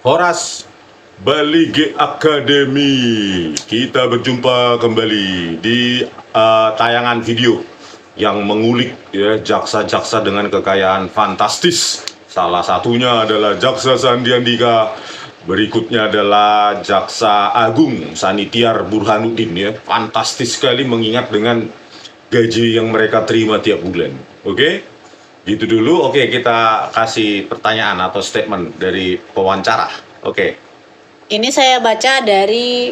Horas Balige Academy. Kita berjumpa kembali di tayangan video yang mengulik ya jaksa-jaksa dengan kekayaan fantastis. Salah satunya adalah Jaksa Sandi Handika. Berikutnya adalah Jaksa Agung Sanitiar Burhanuddin ya. Fantastis sekali mengingat dengan gaji yang mereka terima tiap bulan. Oke? Gitu dulu. Oke, kita kasih pertanyaan atau statement dari pewawancara. Oke. Ini saya baca dari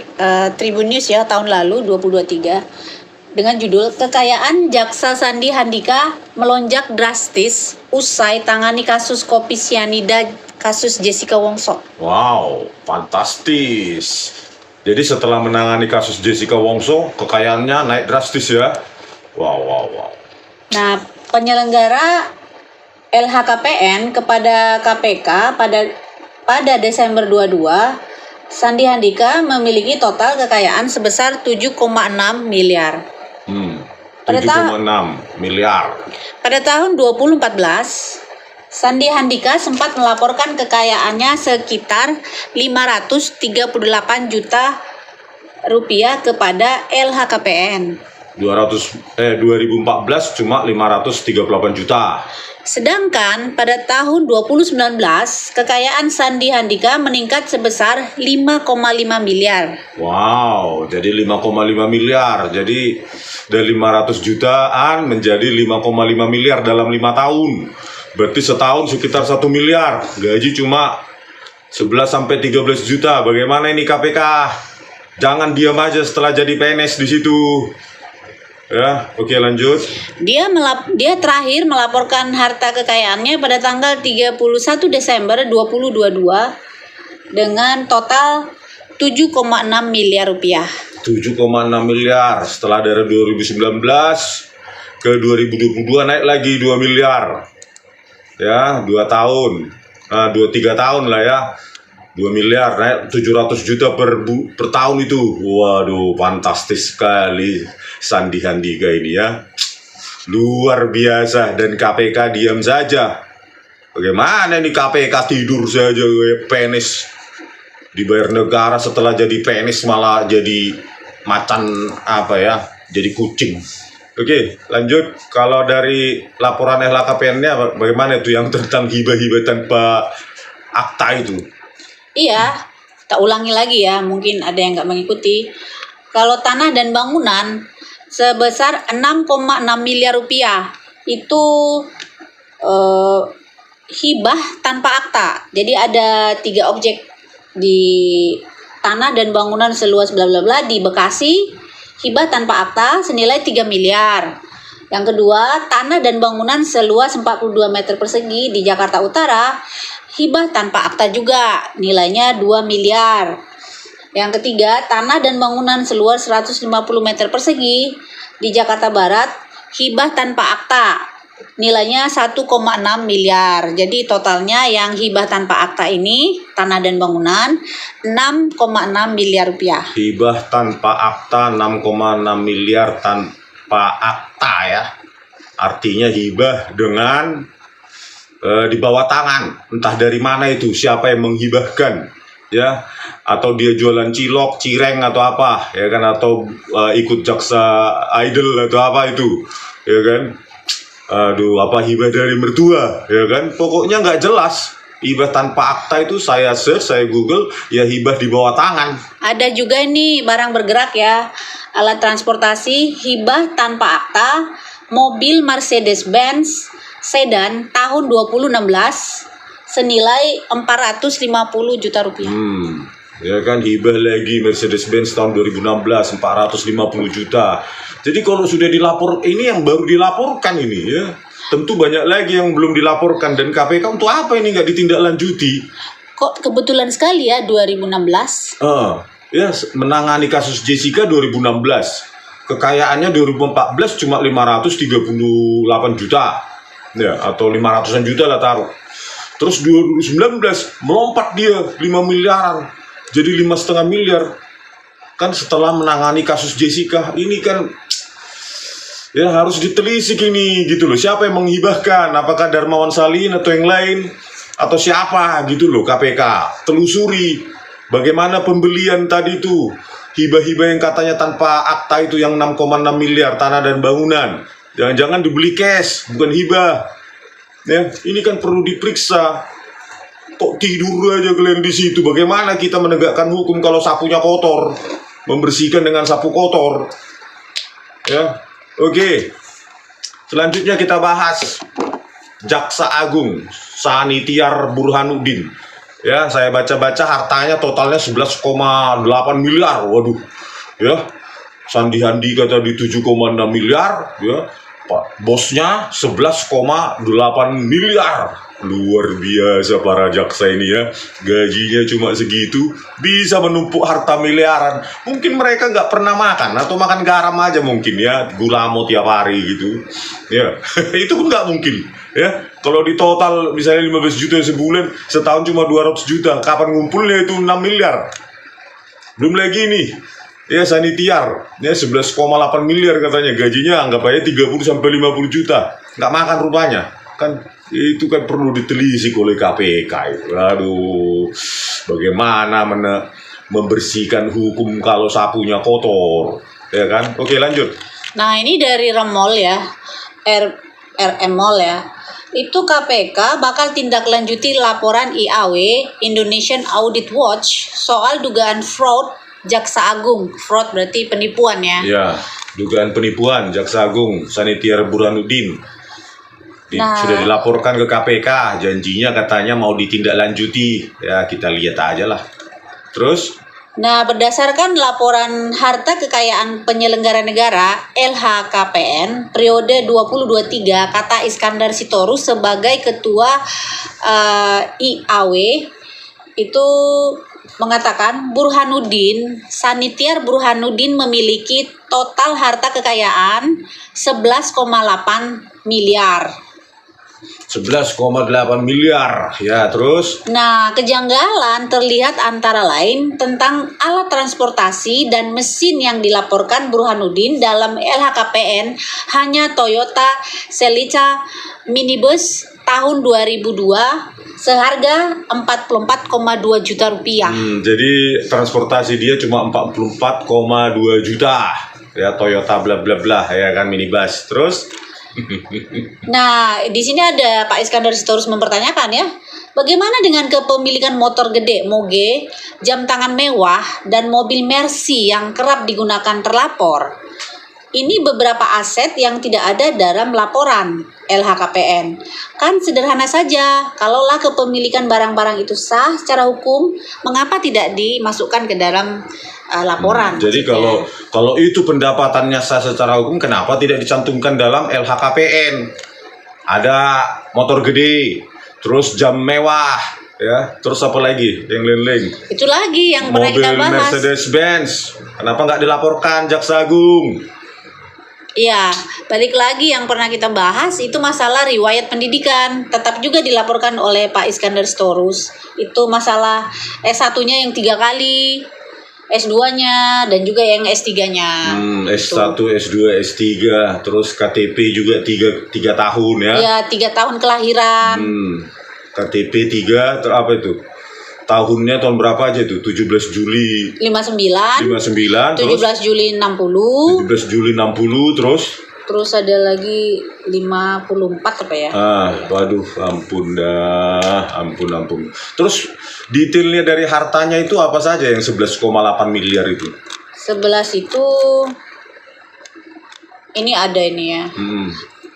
Tribun News ya tahun lalu 2023 dengan judul Kekayaan Jaksa Sandi Handika melonjak drastis usai tangani kasus kopi sianida kasus Jessica Wongso. Wow, fantastis. Jadi setelah menangani kasus Jessica Wongso, kekayaannya naik drastis ya. Wow. Nah, penyelenggara LHKPN kepada KPK pada Desember 22, Sandi Handika memiliki total kekayaan sebesar 7,6 miliar. 7,6 miliar. Pada tahun 2014, Sandi Handika sempat melaporkan kekayaannya sekitar 538 juta rupiah kepada LHKPN. 2014 cuma 538 juta. Sedangkan pada tahun 2019, kekayaan Sandi Handika meningkat sebesar 5,5 miliar. Wow, jadi 5,5 miliar. Jadi dari 500 jutaan menjadi 5,5 miliar dalam 5 tahun. Berarti setahun sekitar 1 miliar. Gaji cuma 11-13 juta. Bagaimana ini KPK? Jangan diam aja setelah jadi PNS di situ. Ya, oke lanjut. Dia terakhir melaporkan harta kekayaannya pada tanggal 31 Desember 2022 dengan total 7,6 miliar rupiah. 7,6 miliar. Setelah dari 2019 ke 2022 naik lagi 2 miliar. Ya, 2 tahun. Nah, 2-3 tahun lah ya. 2 miliar naik 700 juta per tahun itu. Waduh, fantastis sekali Sandi Handika ini ya. Luar biasa. Dan KPK diam saja. Bagaimana ini KPK tidur saja PNS dibayar negara, setelah jadi PNS malah jadi macan apa ya, jadi kucing. Oke, lanjut. Kalau dari laporan LHKPN-nya bagaimana itu yang tentang hibah-hibah tanpa akta itu? Iya, tak ulangi lagi ya, mungkin ada yang nggak mengikuti. Kalau tanah dan bangunan sebesar 6,6 miliar rupiah itu hibah tanpa akta. Jadi ada 3 objek di tanah dan bangunan seluas bla bla bla di Bekasi, hibah tanpa akta senilai 3 miliar. Yang kedua, tanah dan bangunan seluas 42 meter persegi di Jakarta Utara, hibah tanpa akta juga, nilainya 2 miliar. Yang ketiga, tanah dan bangunan seluas 150 meter persegi di Jakarta Barat, hibah tanpa akta, nilainya 1,6 miliar. Jadi totalnya yang hibah tanpa akta ini, tanah dan bangunan, 6,6 miliar rupiah. Hibah tanpa akta 6,6 miliar tanpa akta ya. Artinya hibah dengan di bawah tangan, entah dari mana itu, siapa yang menghibahkan ya, atau dia jualan cilok, cireng atau apa ya kan, atau ikut jaksa idol atau apa itu ya kan. Aduh, apa hibah dari mertua ya kan, pokoknya nggak jelas. Hibah tanpa akta itu saya search, saya google, ya hibah di bawah tangan. Ada juga nih barang bergerak ya, alat transportasi hibah tanpa akta, mobil Mercedes-Benz sedan tahun 2016 senilai 450 juta rupiah. Ya kan, hibah lagi Mercedes-Benz tahun 2016 450 juta. Jadi kalau sudah dilapor, ini yang baru dilaporkan ini ya. Tentu banyak lagi yang belum dilaporkan, dan KPK untuk apa ini nggak ditindaklanjuti? Kok kebetulan sekali ya 2016? Ya, menangani kasus Jessica 2016. Kekayaannya 2014 cuma 538 juta. Ya, atau 500-an juta lah taruh. Terus 2019 melompat dia 5 miliaran. Jadi 5,5 miliar. Kan setelah menangani kasus Jessica, ini kan ya harus ditelisik ini gitu loh. Siapa yang menghibahkan? Apakah Darmawan Salihin atau yang lain? atau siapa gitu loh KPK. Telusuri bagaimana pembelian tadi itu, hibah-hibah yang katanya tanpa akta itu yang 6,6 miliar tanah dan bangunan. Jangan-jangan dibeli cash, bukan hibah. Ya, ini kan perlu diperiksa. Kok tidur aja kalian di situ? Bagaimana kita menegakkan hukum kalau sapunya kotor? Membersihkan dengan sapu kotor. Ya, oke. Selanjutnya kita bahas Jaksa Agung Sanitiar Burhanuddin. Ya, saya baca-baca hartanya totalnya 11,8 miliar. Waduh. Ya. Sandi Handi kata di 7,6 miliar, ya. Pak bosnya 11,8 miliar. Luar biasa para jaksa ini ya. Gajinya cuma segitu, bisa menumpuk harta miliaran. Mungkin mereka nggak pernah makan atau makan garam aja mungkin ya, gulamo tiap hari gitu. Ya, itu pun nggak mungkin. Ya, kalau di total misalnya 15 juta sebulan, setahun cuma 200 juta. Kapan ngumpulnya itu 6 miliar? Belum lagi nih. Ya, sanitiar, ya 11,8 miliar katanya gajinya, anggap aja 30 sampai 50 juta. Nggak makan rupanya. Kan itu kan perlu ditelisik oleh KPK itu. Aduh, bagaimana membersihkan hukum kalau sapunya kotor, ya kan? Oke, lanjut. Nah, ini dari Remol ya, RM Mall ya. Itu KPK bakal tindak lanjuti laporan IAW Indonesian Audit Watch soal dugaan fraud Jaksa Agung. Fraud berarti penipuan ya. Ya, dugaan penipuan Jaksa Agung Sanitiar Burhanuddin. Sudah dilaporkan ke KPK, janjinya katanya mau ditindaklanjuti. Ya, kita lihat aja lah. Terus? Nah, berdasarkan laporan harta kekayaan penyelenggara negara LHKPN periode 2023, kata Iskandar Sitorus sebagai ketua IAW itu mengatakan Sanitiar Burhanuddin memiliki total harta kekayaan 11,8 miliar. 11,8 miliar. Ya, terus? Nah, kejanggalan terlihat antara lain tentang alat transportasi dan mesin yang dilaporkan Burhanuddin dalam LHKPN hanya Toyota Celica minibus tahun 2002 seharga 44,2 juta rupiah. Jadi transportasi dia cuma 44,2 juta. Ya, Toyota bla bla bla ya kan, minibus. Terus? Nah, di sini ada Pak Iskandar Sitorus mempertanyakan ya, bagaimana dengan kepemilikan motor gede, moge, jam tangan mewah, dan mobil Mercy yang kerap digunakan terlapor? Ini beberapa aset yang tidak ada dalam laporan LHKPN. Kan sederhana saja, kalaulah kepemilikan barang-barang itu sah secara hukum, mengapa tidak dimasukkan ke dalam laporan? Jadi kalau itu pendapatannya sah secara hukum, kenapa tidak dicantumkan dalam LHKPN? Ada motor gede, terus jam mewah, ya, terus apa lagi yang lain-lain? Itu lagi yang pernah kita bahas. Mobil Mercedes-Benz, kenapa nggak dilaporkan Jaksa Agung? Iya, balik lagi yang pernah kita bahas itu masalah riwayat pendidikan. Tetap juga dilaporkan oleh Pak Iskandar Sitorus. Itu masalah S1-nya yang 3 kali, S2-nya, dan juga yang S3-nya. S1, S2, S3, terus KTP juga 3 tahun ya? Iya, 3 tahun kelahiran. KTP 3, terus apa itu? Tahunnya tahun berapa aja tuh? 17 Juli 59, 17 Juli 60, 17 Juli 60, terus ada lagi 54 apa ya? Waduh, ampun dah, ampun. Terus detailnya dari hartanya itu apa saja yang 11,8 miliar itu? 11 itu ini ada ini ya.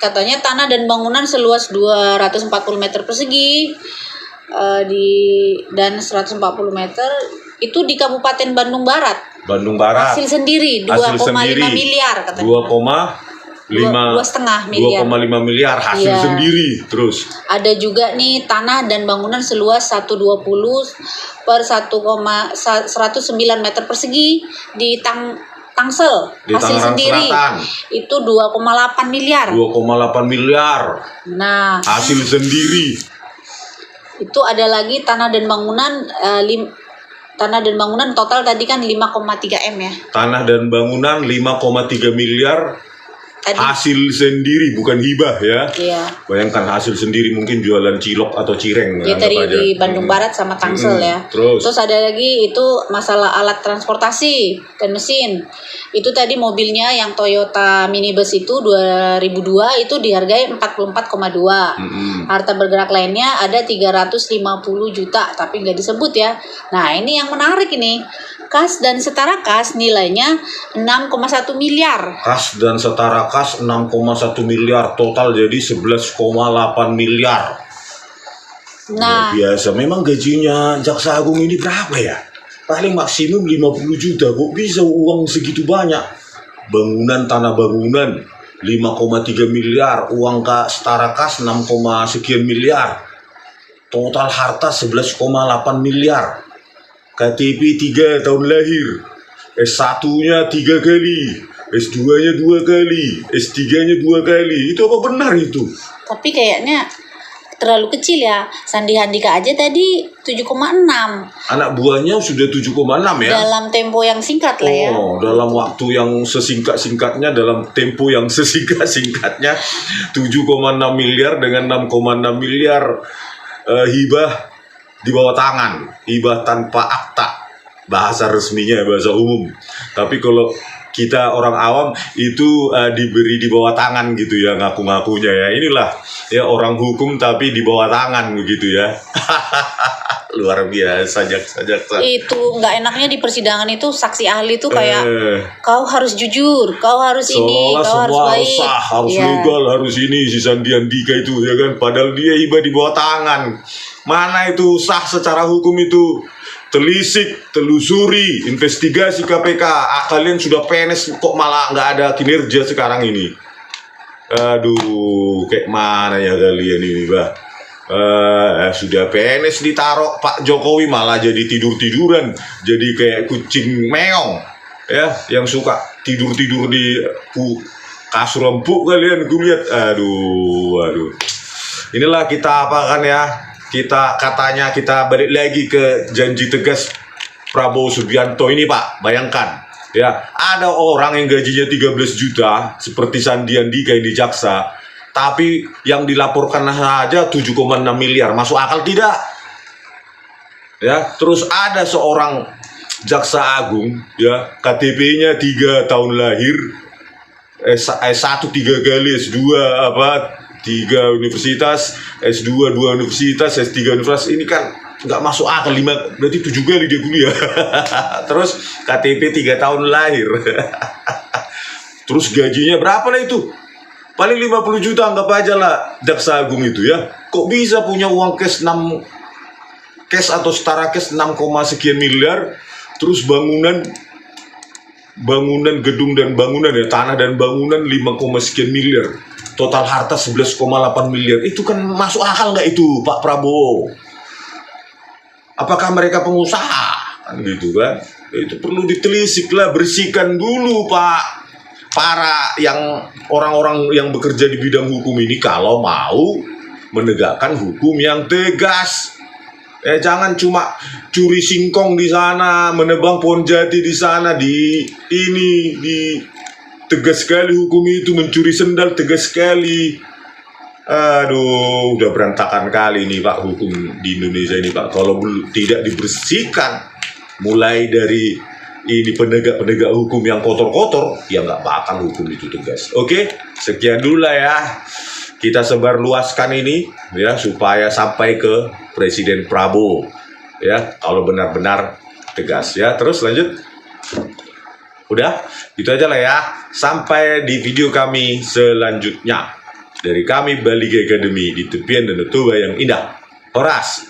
Katanya tanah dan bangunan seluas 240 meter persegi dan 140 meter itu di Kabupaten Bandung Barat. Hasil sendiri 2,5 miliar katanya. 2,5 miliar hasil sendiri. Terus ada juga nih tanah dan bangunan seluas 120 per 1,109 meter persegi di Tangsel, hasil sendiri Selatan. Itu 2,8 miliar. 2,8 miliar. Nah, hasil sendiri. Itu ada lagi tanah dan bangunan total tadi kan 5,3 M ya. Tanah dan bangunan 5,3 miliar. Tadi hasil sendiri bukan hibah ya. iya. Bayangkan hasil sendiri, mungkin jualan cilok atau cireng. Dia anggap tadi aja. di Bandung Barat sama Tangsel ya. Terus Terus ada lagi itu masalah alat transportasi dan mesin. Itu tadi mobilnya yang Toyota minibus itu 2002 itu dihargai 44,2. Harta bergerak lainnya ada 350 juta tapi nggak disebut ya. Nah, ini yang menarik ini. Kas dan setara kas nilainya 6,1 miliar. kas dan setara kas 6,1 miliar, total jadi 11,8 miliar. Nah, Luar biasa. Memang gajinya Jaksa Agung ini berapa ya? Paling maksimum 50 juta. Kok bisa uang segitu banyak? Bangunan, tanah bangunan 5,3 miliar. Uang setara kas 6, sekian miliar. Total harta 11,8 miliar. KTP 3 tahun lahir. S1-nya 3 kali. S2-nya 2 kali. S3-nya 2 kali. Itu apa benar itu? tapi kayaknya terlalu kecil ya. Sandi Handika aja tadi 7,6 Anak buahnya sudah 7,6 ya. dalam tempo yang singkat lah ya. Oh, dalam waktu yang sesingkat-singkatnya, dalam tempo yang sesingkat-singkatnya 7,6 miliar dengan 6,6 miliar hibah di bawah tangan, hibah tanpa akta, bahasa resminya, bahasa umum. Tapi kalau kita orang awam itu diberi di bawah tangan gitu ya, ngaku-ngakunya ya. Inilah ya orang hukum tapi di bawah tangan begitu ya. Luar biasa jaksa. Itu nggak enaknya di persidangan itu saksi ahli tuh kayak kau harus jujur, kau harus ini, seolah kau harus semua baik. sah, harus Iya. legal, harus ini, si Sandi Handika itu ya kan, padahal dia hibah di bawah tangan. Mana itu sah secara hukum itu? Telisik, telusuri, investigasi KPK. Kalian sudah PNS kok malah nggak ada kinerja sekarang ini? Aduh, kayak mana ya kalian ini, bah? Sudah PNS ditaruh Pak Jokowi malah jadi tidur-tiduran, jadi kayak kucing meong ya, yang suka tidur-tidur di kasur empuk kalian, gue lihat. Aduh. Inilah kita apa kan ya? Kita katanya kita balik lagi ke janji tegas Prabowo Subianto ini, Pak. Bayangkan ya, ada orang yang gajinya 13 juta seperti Sandi Handika yang di jaksa, tapi yang dilaporkan saja 7,6 miliar. Masuk akal tidak? Ya, terus ada seorang jaksa agung ya, KTP-nya 3 tahun lahir, S1 3 kali, S2 3 universitas, S2 2 universitas, S3 universitas. Ini kan nggak masuk akal, 5 berarti 7 kali dia kuliah. Terus KTP 3 tahun lahir. Terus gajinya berapa lah itu? Paling 50 juta, anggap aja lah jaksa agung itu ya. Kok bisa punya uang cash atau setara cash 6, sekian miliar. Terus bangunan gedung dan bangunan ya, tanah dan bangunan 5, sekian miliar. Total harta 11,8 miliar. Itu kan masuk akal nggak itu, Pak Prabowo? Apakah mereka pengusaha? Kan gitu kan. Itu perlu ditelisik lah, bersihkan dulu, Pak. Para orang-orang yang bekerja di bidang hukum ini kalau mau menegakkan hukum yang tegas. Jangan cuma curi singkong di sana, menebang pohon jati di sana, di tegas sekali hukum itu, mencuri sendal tegas sekali. Aduh, udah berantakan kali nih Pak hukum di Indonesia ini Pak. Kalau tidak dibersihkan, mulai dari ini penegak hukum yang kotor-kotor, ya nggak bakal hukum itu tegas. Oke, sekian dulu lah ya. Kita sebarluaskan ini ya supaya sampai ke Presiden Prabowo ya, kalau benar-benar tegas ya. Terus lanjut. Udah, itu aja lah ya. Sampai di video kami selanjutnya. Dari kami Bali Academy di tepian Danau Toba yang indah. Horas.